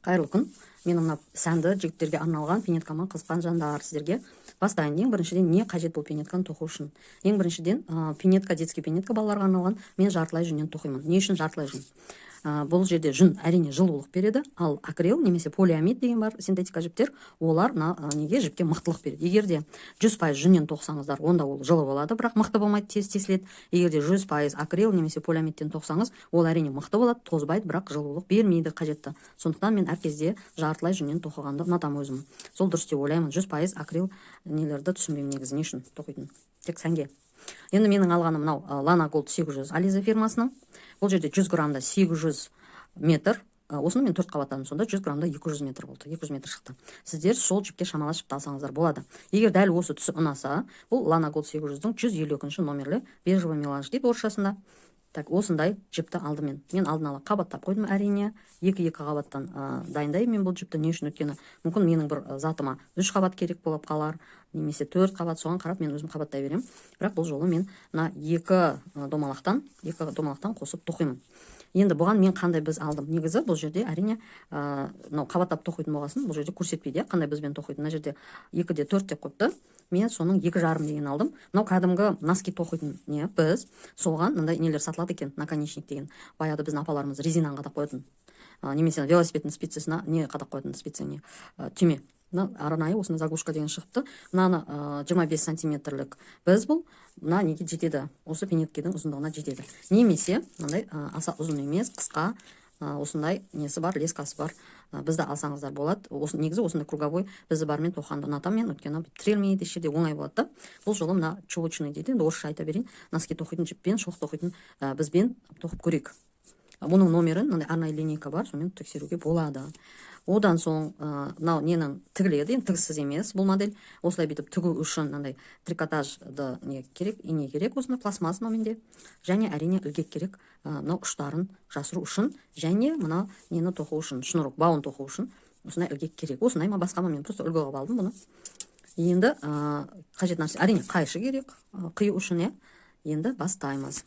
Қайырлы күн. Менің мына сәнді жігіттерге арналған пинеткама қызыққан жандар, сіздерге бастайын. Ең біріншіден не қажет бұл пинетканы тоқу үшін? Ең біріншіден пинетка, детский пинетка балаларға арналған. Мен жартылай жүннен тоқимын. Не үшін жартылай жүн? Бұл жерде жүн әрине жылулық береді, ал акрил немесе полиамид деген бар синтетика жіптер, олар неге жіпке мықтылық береді. Егер де 100% жүннен тоқсаңыздар, онда ол жылы болады, бірақ мықты болмайды, тез тесіледі. Егер де 100% акрил немесе полиамидтен тоқсаңыз, ол әрине мықты болады, тозбайды, бірақ жылулық бермейді қажетті. Сондықтан мен әр кезде жартылай жүннен тоқығанды ұнатамын өзім. Сол дұрыс деп ойлаймын. 100% акрил нелерді түсінбеймін негізі, не үшін тоқитын. Тек сәнге. Енді менің алғаным мынау Lana Gold 800 Alize фирмасының. Бұл жерде 100 грамда 800 метр. Осыны мен 4 қабаттадым, сонда 100 грамда 200 метр болды. 200 метр шықты. Сіздер сол жіпке шамалас жіпті алсаңыздар болады. Егер дәл осы түсі ұнаса, бұл Lana Gold 800-дің 152 номерлі бежевый меланж дейді орысшасында. Так, осындай жіпті алдым мен. Мен алдын ала қабаттап қойдым әрине. 2-2 қабаттан дайындаймын мен бұл жіпті. Не үшін? Өйткені мүмкін менің бір затыма 3 қабат керек болып қалар, немесе 4 қабат, соған қарап мен өзім қабаттай берем. Бірақ бұл жолы мен мына 2 домалақтан қосып тоқимын. Енді бұған мен қандай біз алдым? Негізі бұл жерде әрине қабаттап тоқитын болғасын, бұл жерде көрсетпейді, қандай бізбен тоқитын. Мына жерде 2-де 4 деп қойыпты. Мен соның 2,5 деген алдым. Мынау кәдімгі носки тоқитын не біз. Соған мындай нелер сатылады екен, наконечник деген. Баяғыда біздің апаларымыз резинаны қадап қоятын. Немесе велосипедтің спицасына не қадап қоятын, спица не түйме. Арнайы осында заглушка деген шығыпты. Мынаны 25 сантиметрлік біз бұл. Мына неге жетеді? Осы пинеткенің ұзындығына жетеді. Немесе мындай аса ұзын емес, қысқа осындай несі бар, лескасы бар. Бізді алсаңыздар болады. Негізі осындай круговой бізді бармен тоққанды ұнатамын мен, өйткені тірелмейді, еш жерде оңай болады. Бұл жолы мына чулочный дейді. Енді орысша айта берейін. Носки тоқитын жіппен, шұлық тоқитын бізбен тоқып көрейік. Бұның номерін мындай арнайы линейка бар, сонымен тексеруге болады. Одан соң мынау ненің тігіледі, енді тігіссіз емес бұл модель. Осылай бүйтіп тігу үшін мындай трикотажды не керек, ине керек, осындай пластмасс менде. Және әрине ілгек керек, мынау ұштарын жасыру үшін, және мына нені тоқу үшін, шнурок, бауын тоқу үшін осындай ілгек керек. Осындай ма басқа ма, мен просто үлгі қылып алдым бұны. Енді қажет нәрсе, әрине қайшы керек, қию үшін. Енді бастаймыз.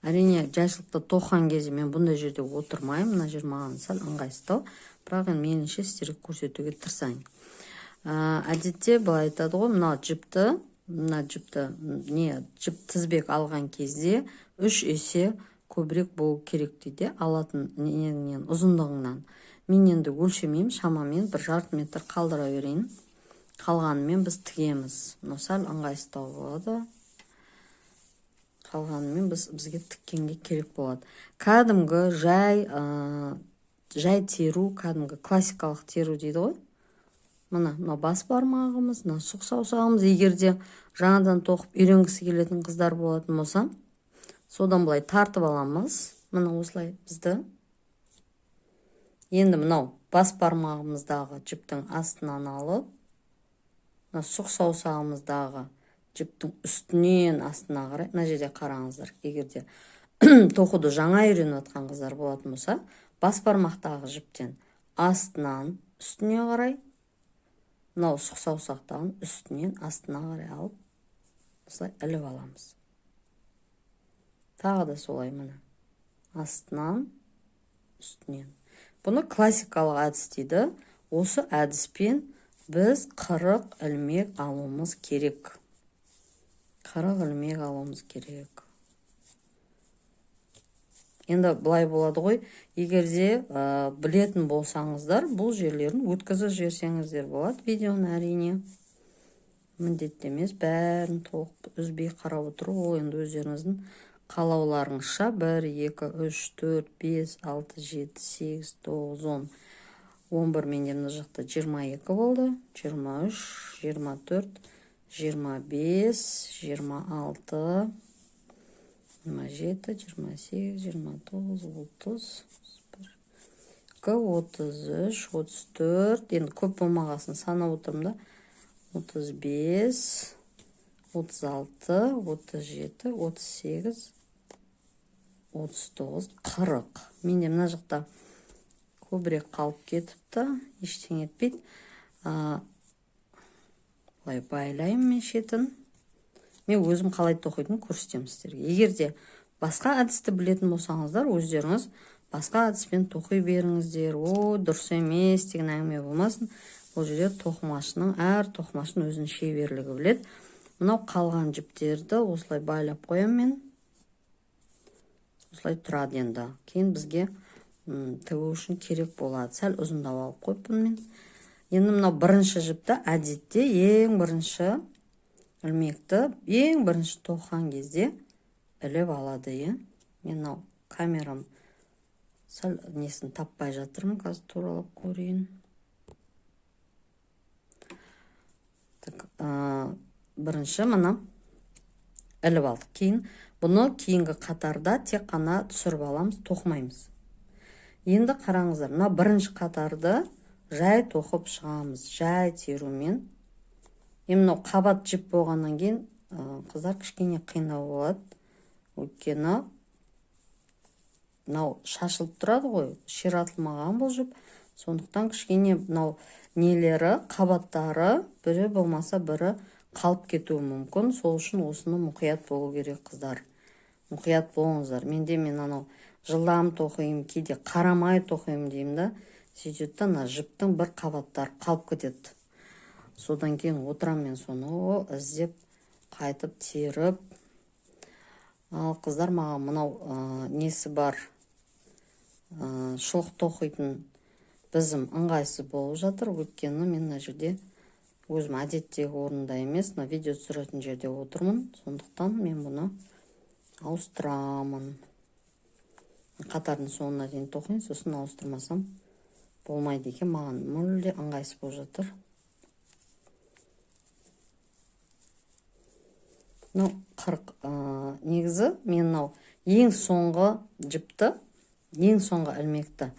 Әрине жайшылықта тоққан кезде мен бұндай жерде отырмаймын, мына жер маған сәл ыңғайсыздау, бірақ енді меніңше сіздерге көрсетуге тырысайын. Әдетте былай айтады ғой, мына жіпті жіп тізбек алған кезде 3 есе көбірек болу керек дейді, алатын неңнен, ұзындығыңнан. Мен енді өлшемеймін, шамамен 1,5 метр қалдыра берейін. Қалғанымен біз тігеміз. Мына сәл ыңғайсыздау болады. Қалғанымен бізге тіккенге керек болады. Кәдімгі жай теру, кәдімгі классикалық теру дейді ғой. Мына бас бармағымыз, мына сұқ саусағымыз. Егерде жаңадан тоқып үйренгісі келетін қыздар болатын болса, содан былай тартып аламыз. Мына осылай бізді. Енді мынау бас бармағымыздағы жіптің астынан алып, мына сұқ саусағымыздағы жіптің үстінен астына қарай, мына жерде қараңыздар. Егерде тоқуды жаңа үйреніп жатқан қыздар болатын болса, бас бармақтағы жіптен астынан үстіне қарай, мынау сұқ саусақтағын үстінен астына қарай алып, осылай іліп аламыз. Тағы да солай мына. Астынан үстінен. Бұны классикалық әдіс дейді. Осы әдіспен біз 40 ілмек алуымыз керек. 40 ілмек алуымыз керек. Енді былай болады ғой, егерде білетін болсаңыздар, бұл жерлерін өткізіп жіберсеңіздер болады. Видеоны әрине міндетті емес, бәрін тоқып үзбей қарап отыру, ол енді өздеріңіздің қалауларыңызша 1, 2, 3, 4, 5, 6, 7, 8, 9, 10, 11 менде мына жақта 22 болды, 23, 24, 25, 26, 27, 28, 29, 30, 33, 34, енді көп болмағасын санап отырмын да, 35, 36, 37, 38, 39, 40. Менде мына жақта көбірек қалып кетіпті, ештеңе етпейді. Бұлай байлаймын мен шетін. Мен өзім қалай тоқитын көрсетемін сіздерге. Егерде басқа әдісті білетін болсаңыздар, өздеріңіз басқа әдіспен тоқи беріңіздер, о дұрыс емес деген әңгіме болмасын. Бұл жерде тоқымашының, әр тоқымашының өзінің шеберлігі біледі. Мынау қалған жіптерді осылай байлап қоямын мен. Осылай тұрады енді. Кейін бізге тігу үшін керек болады. Сәл ұзындау алып қойыппын мен. Енді мынау бірінші жіпті әдетте ең бірінші ілмекті ең бірінші тоққан кезде іліп алады, е. Мен мынау камерам сәл несін таппай жатырмын, қазір туралап көрейін. Бірінші мына іліп алдық. Кейін бұны кейінгі қатарда тек қана түсіріп аламыз, тоқымаймыз. Енді қараңыздар, мына бірінші қатарды жай тоқып шығамыз, жай терумен. Мынау қабат жіп болғаннан кейін қыздар кішкене қиындау болады. Өйткені мынау шашылып тұрады ғой, ширатылмаған бұл жіп. Сондықтан кішкене мынау нелері, қабаттары бірі болмаса бірі қалып кетуі мүмкін. Сол үшін осыны мұқият болу керек, қыздар. Мұқият болыңыздар. Менде мен анау жылдам тоқиым, кейде қарамай тоқиым деймін да. Сөйтеді, ана жіптің бір қабаттары қалып кетеді. Содан кейін отырам мен соны іздеп, қайтып теріп. Ал қыздар маған мынау несі бар, шұлық тоқитын бізім ыңғайсыз болып жатыр. Өйткені мен мына жерде өзім әдеттегі орында емес, мына видео түсіретін жерде отырмын. Сондықтан мен бұны ауыстырамын. Қатардың соңына дейін тоқиын, сосын ауыстырмасам болмайды екен. Маған мүлде ыңғайсыз болып жатыр. Мынау 40 негізі мен мынау ең соңғы жіпті, ең соңғы ілмекті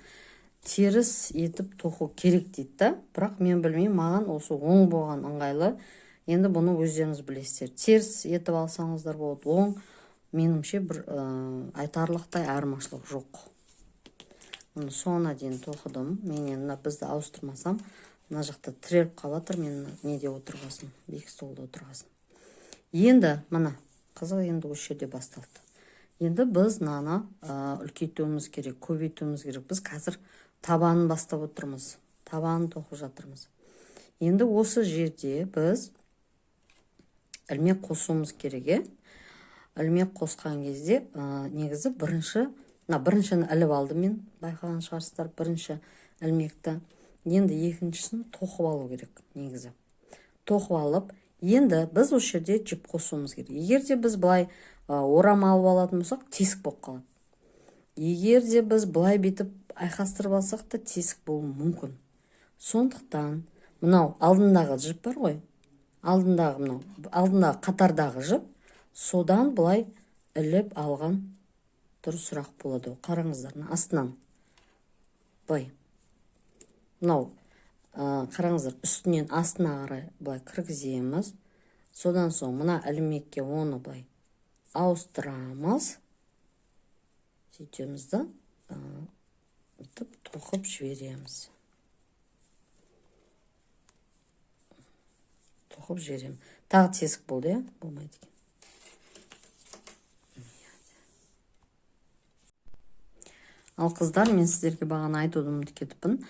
теріс етіп тоқу керек дейді. Бірақ мен білмеймін, маған осы оң болған ыңғайлы. Енді бұны өздеріңіз білесіздер. Теріс етіп алсаңыздар болады. Оң меніңше бір айтарлықтай айырмашылық жоқ. Мұны соңына дейін тоқыдым. Мен енді бізді ауыстырмасам, мына жақта тіреліп қалатыр, мен неде отырғасын, биік столда отырғасын. Енді мына қызық енді осы жерде басталды. Енді біз мынаны үлкейтуіміз керек, көбейтуіміз керек. Біз қазір табанын бастап отырмыз. Табанын тоқып жатырмыз. Енді осы жерде біз ілмек қосуымыз керек. Ілмек қосқан кезде негізі біріншіні іліп алдым мен, байқаған шығарсыздар, бірінші ілмекті. Енді екіншісін тоқып алу керек негізі. Тоқып алып, енді біз осы жерде жіп қосуымыз керек. Егер де біз былай орама алып алатын болсақ, тесік болып қалады. Егер де біз былай бетіп айқастырып алсақ та тесік болуы мүмкін. Сондықтан мынау алдындағы жіп бар ғой, алдындағы қатардағы жіп, содан былай іліп алған дұрысырақ болады. Қараңыздар, астынан былай. Мынау қараңыздар, үстінен астына қарай былай кіргіземіз. Содан соң мына ілмекке оны былай ауыстырамыз. Сөйтеміз да тоқып жібереміз. Тоқып жіберемін. Тағы тесік болды, болмайды екен. Ал қыздар, мен сіздерге бағана айтудым кетіппін.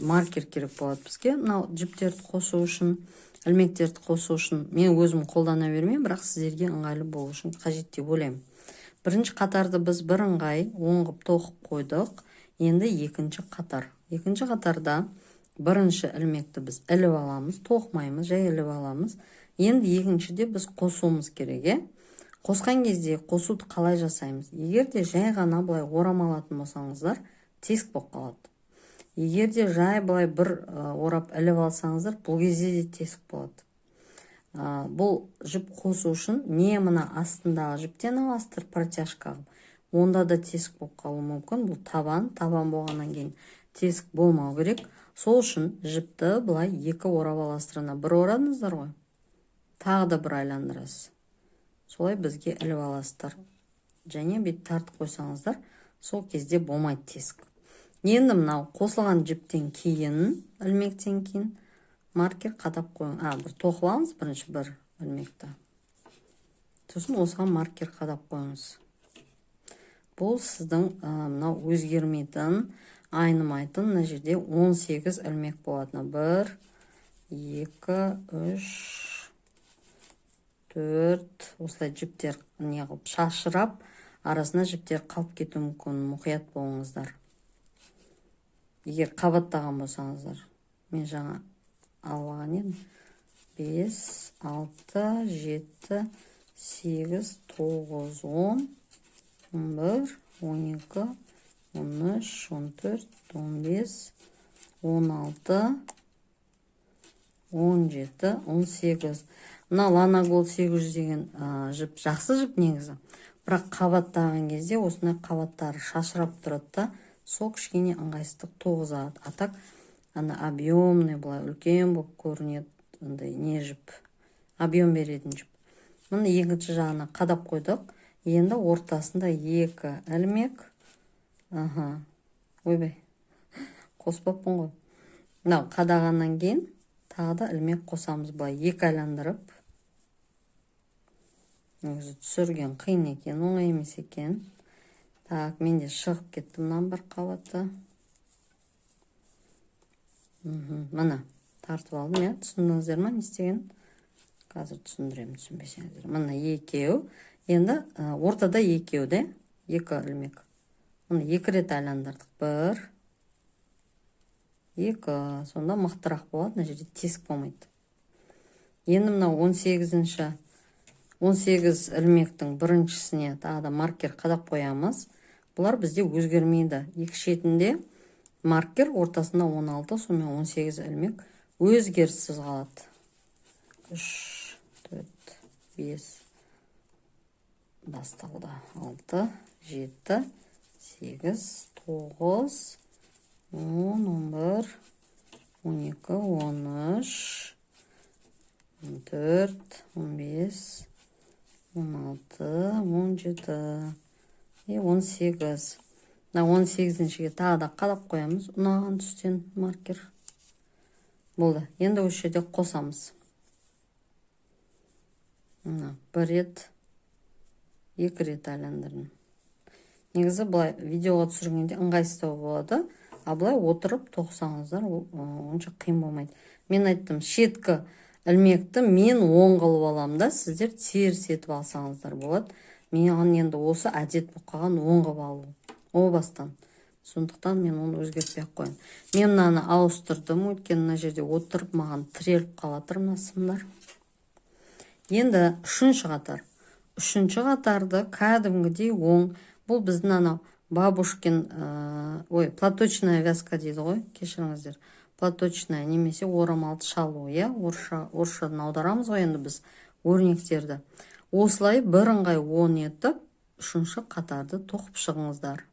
Маркер керек болады бізге. Мынау жіптерді қосу үшін, ілмектерді қосу үшін мен өзім қолдана бермеймін, бірақ сіздерге ыңғайлы болу үшін қажет деп ойлаймын. Бірінші қатарды біз бір ыңғай оңғып тоқып қойдық. Енді екінші қатар. Екінші қатарда бірінші ілмекті біз іліп аламыз, тоқымаймыз, жай іліп аламыз. Енді екіншіде біз қосуымыз керек. Қосқан кезде қосуды қалай жасаймыз? Егер де жай ғана былай орамалатын болсаңыздар, тесік болып қалады. Егер де жай былай бір орап іліп алсаңыздар, бұл кезде де тесік болады. Бұл жіп қосу үшін не мына астындағы жіптен аласыздар протяжка қылып, онда да тесік болып қалуы мүмкін. Бұл табан болғаннан кейін тесік болмау керек. Сол үшін жіпті былай екі орап аластырына. Бір орадыңыздар ғой, тағы да бір айландырасыз. Солай бізге іліп аласыздар. Және бет тартып қойсаңыздар, сол кезде болмайды тесік. Енді мынау қосылған жіптен кейін, ілмектен кейін маркер қадап қойың. Бір тоқып алыңыз бірінші бір ілмекті. Сосын осыған маркер қадап қойыңыз. бұл сіздің мынау өзгермейтін, айнымайтын мына жерде 18 ілмек болады. 1, 2, 3, 4, осылай жіптер неғылып шашырап, арасына жіптер қалып кету мүмкін, мұқият болыңыздар. Егер қабаттаған болсаңыздар, мен жаңа алған едім. 5, 6, 7, 8, 9, 10, 11, 12, 13, 14, 15, 16, 17, 18. Мына Ланагол 800 деген жіп жақсы жіп негізі. Бірақ қабаттаған кезде осындай қабаттары шашырап тұрады да, сол кішкене ыңғайсыздық туғызады. Атак ана объемный былай үлкен болып көрінеді, андай не жіп, объем беретін жіп. Мұны екінші жағына қадап қойдық. Енді ортасында 2 ілмек. Ойбай, қоспаппын ғой. Мынау қадағаннан кейін тағы да ілмек қосамыз, былай 2 айландырып. Өзі түсірген қиын екен, оңай емес екен. Так, менде шығып кетті мұнан бір қабаты. Мына тартып алдым, я, түсіндіңіздер ма не істеген? Қазір түсіндірем, түсінбесеңіздер. Мына 2, енді ортада 2, де? 2 ілмек. Мұны 2 рет айландырдық. 1, 2, сонда мықтырақ болады, мына жерде тесік болмайды. Енді мына 18 ілмектің біріншісіне тағы да маркер қадап қоямыз. Бұлар бізде өзгермейді. Екі шетінде маркер, ортасында 16, сонымен 18 ілмек өзгеріссіз қалады. 3, 4, 5, басталды. 6, 7, 8, 9, 10, 11, 12, 13, 14, 15, 16, 17 и 18. Мына 18-шіге тағы да қадап қоямыз. Ұнаған түстен маркер. Болды. Енді осы жерде қосамыз. Мына 1 рет, 2 рет айландырдым. Негізі бұлай видеоға түсіргенде ыңғайсыздау болады. А бұлай отырып тоқсаңыздар, онша қиын болмайды. Мен айттым, шеткі ілмекті мен оң қылып алам да, сіздер теріс етіп алсаңыздар болады. Мен енді осы әдет болып қалған оң қылып алу. О бастан. Сондықтан мен оны өзгертпей қойын. Мен мынаны ауыстырдым, өйткені мына жерде отырып маған тіреліп қалатыр мына сымдар. Енді үшінші қатар. Үшінші қатарды кәдімгідей оң. Бұл біздің ана бабушкин, платочная вязка дейді ғой, кешіріңіздер. Платочная немесе орамалды шалу, орысшадан аударамыз ғой енді біз өрнектерді. Осылай бірыңғай 10 етіп, үшінші қатарды тоқып шығыңыздар.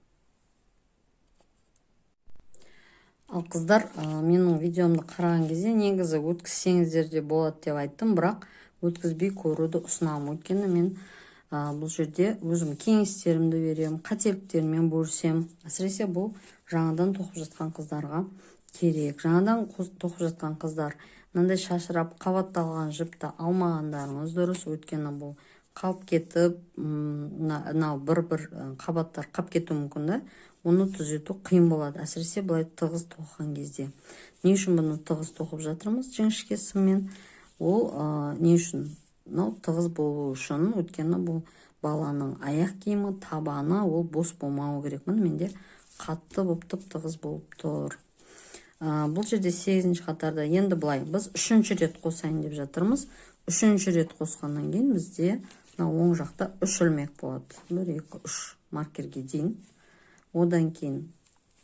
Ал қыздар, менің видеомды қараған кезде негізі өткізсеңіздер де болады деп айттым, бірақ өткізбей көруді ұсынамын. Өйткені мен бұл жерде өзім кеңестерімді берем, қателіктермен бөлісем. Әсіресе бұл жаңадан тоқып жатқан қыздарға керек. Жаңадан тоқып жатқан қыздар мынандай шашырап қабатталған жіпті алмағандарыңыз дұрыс. Өйткені бұл қалып кетіп, мынау бір қабаттар қалып кету мүмкін да, оны түзету қиын болады. Әсіресе былай тығыз тоқыған кезде. Не үшін бұны тығыз тоқып жатырмыз? Жіңішке сыммен. Ол не үшін? Мынау тығыз болу үшін. Өйткені бұл баланың аяқ киімі, табаны, ол бос болмауы керек. Менде қатты болып тығыз болып тұр. Бұл жерде 8-ші қатарда енді былай біз 3-ші рет қосайын деп жатырмыз. 3-ші рет қосқаннан кейін бізде оң жақта 3 ілмек болады. 1, 2, 3 маркерге дейін. Одан кейін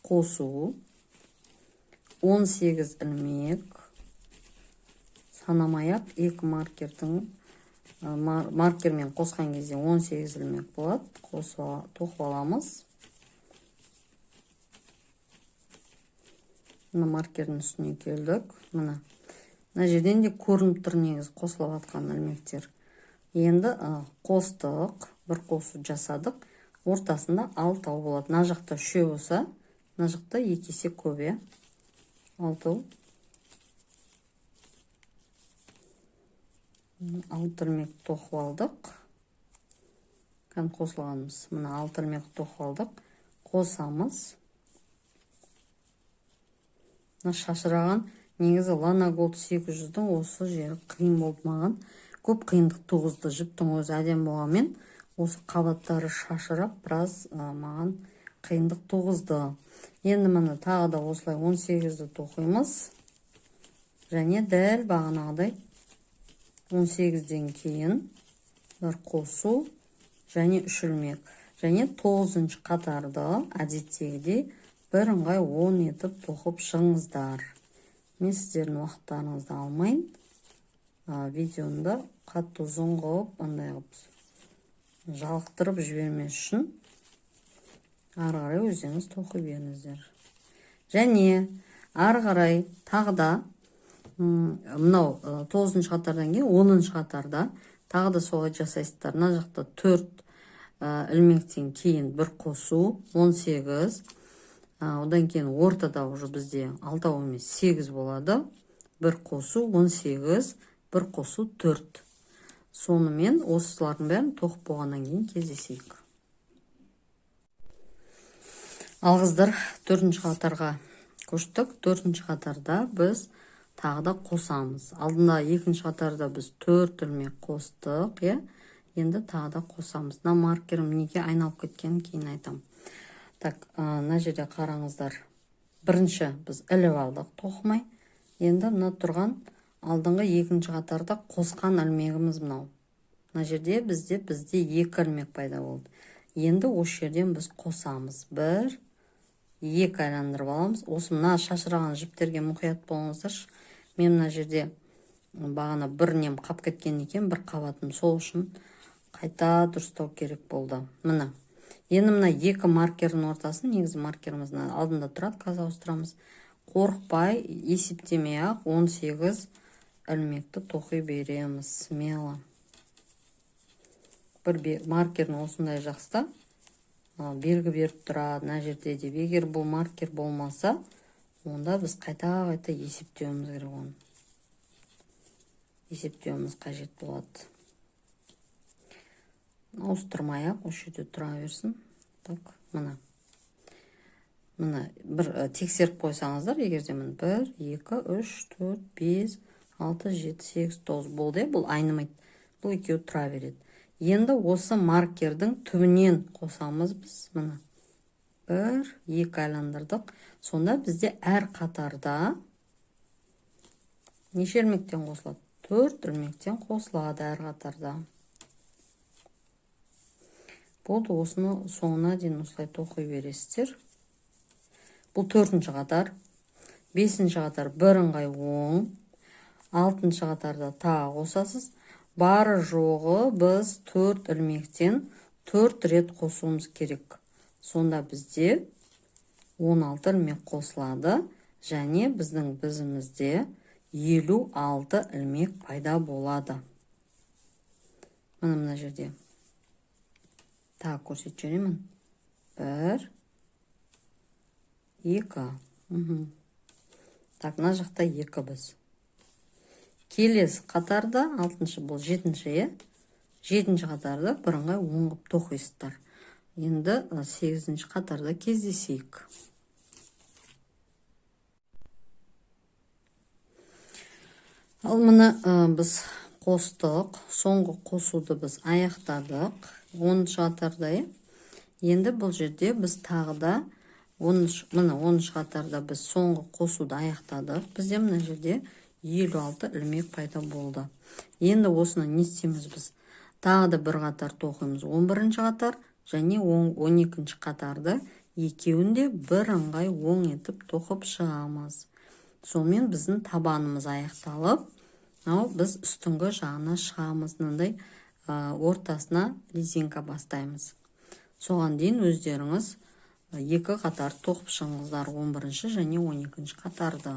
қосу 18 ілмек. Санамай-ақ 2 маркермен қосқан кезде 18 ілмек болады. Тоқып аламыз. Мына маркердің үстіне келдік. Мына жерден де көрініп тұр негіз қосылып атқан ілмектер. Енді қостық, бір қосу жасадық. Ортасында 6 болады. Мына жақта 3 болса, мына жақта 2 есе көп, 6. 6 ілмек тоқып алдық. қосылғанымыз. Мына 6 ілмек тоқып алдық. Қосамыз. Мына шашыраған негізі Lana Gold 800-дің осы жері қиын болды маған. Көп қиындық туғызды. Жіптің өзі әдем болғанмен, осы қабаттары шашырап, біраз маған қиындық туғызды. Енді міне тағы да осылай 18-ді тоқимыз. Және дәл бағанағыдай 18-ден кейін бір қосу және 3 ілмек. Және 9-шы қатарды әдеттегідей бірыңғай 10 етіп тоқып шығыңыздар. Мен сіздердің уақыттарыңызды алмайын. Видеоны да қатты ұзын қылып, андай қылып жалықтырып жібермес үшін ары қарай өздеріңіз тоқи беріңіздер. Және ары қарай тағы да мынау 9-шы қатардан кейін 10-шы қатарда тағы да солай жасайсыздар. Мына жақта 4 ілмектен кейін бір қосу 18. Одан кейін ортада уже бізде 6 емес 8 болады. Бір қосу 18, бір қосу 4. Сонымен осылардың бәрін тоқып болғаннан кейін кездесейік. Ал қыздар, 4-інші қатарға көштік. 4-інші қатарда біз тағы да қосамыз. Алдында 2-інші қатарда біз 4 ілмек қостық, енді тағы да қосамыз. Мына маркерім неге айналып кеткенін кейін айтам. Так, мына жерде қараңыздар. Бірінші біз іліп алдық тоқымай. Енді мына тұрған алдыңғы 2-інші қатарда қосқан ілмегіміз мынау. Мына жерде бізде 2 ілмек пайда болды. Енді осы жерден біз қосамыз. 1, 2 айландырып аламыз. Осы мына шашыраған жіптерге мұқият болыңыздар. Мен мына жерде бағана бір нем қап кеткен екен, бір қабатым, сол үшін қайта дұрыстау керек болды. Мына. Енді мына 2 маркердің ортасын, негізі маркеріміздің алдында тұрады, қаза ауыстырамыз. Қорықпай, есептемей ақ 18 ілмекті тоқи береміз, смело. Бір маркердің осындай жақста белгі беріп тұрады, мына жерде деп. Егер бұл маркер болмаса, онда біз қайта есептеуіміз керек оны. Есептеуіміз қажет болады. Ауыстырмай ақ, осы жерде тұра берсін. Так, мына. Мына бір тексеріп қойсаңыздар, егерде мін 1, 2, 3, 4, 5, 6, 7, 8, 9 болды. Бұл айнымайды. Бұл екеуі тұра береді. Енді осы маркердің түбінен қосамыз біз. Мына 1, 2 айландырдық. Сонда бізде әр қатарда неше ілмектен қосылады? 4 ілмектен қосылады әр қатарда. Болды, осыны соңына дейін осылай тоқи бересіздер. Бұл 4-інші қатар. 5-інші қатар бірыңғай оң. 6-шы қатарда тағы қосасыз. Бары жоғы біз 4 ілмектен 4 рет қосуымыз керек. Сонда бізде 16 ілмек қосылады. Және біздің бізімізде 56 ілмек пайда болады. Мына жерде. Тағы көрсетіп жүремін. 1, 2. Так, мына жақта 2 біз. Келесі қатарда, 6-шы бұл 7-шы, 7-шы қатарда бірыңғай оңғып тоқисыздар. Енді 8-інші қатарда кездесейік. Ал мұны біз қостық, соңғы қосуды біз аяқтадық. 10-шы қатарда. Енді бұл жерде біз тағы да 10-шы қатарда біз соңғы қосуды аяқтадық. Бізде мына жерде 56 ілмек пайда болды. Енді осыны не істейміз біз? Тағы да бір қатар тоқимыз. 11-ші қатар және 12-ші қатарды екеуінде бірыңғай оң етіп тоқып шығамыз. Сонымен біздің табанымыз аяқталып, біз үстіңгі жағына шығамыз. Мынандай ортасына резинка бастаймыз. Соған дейін өздеріңіз 2 қатар тоқып шығыңыздар, 11-ші және 12-ші қатарды.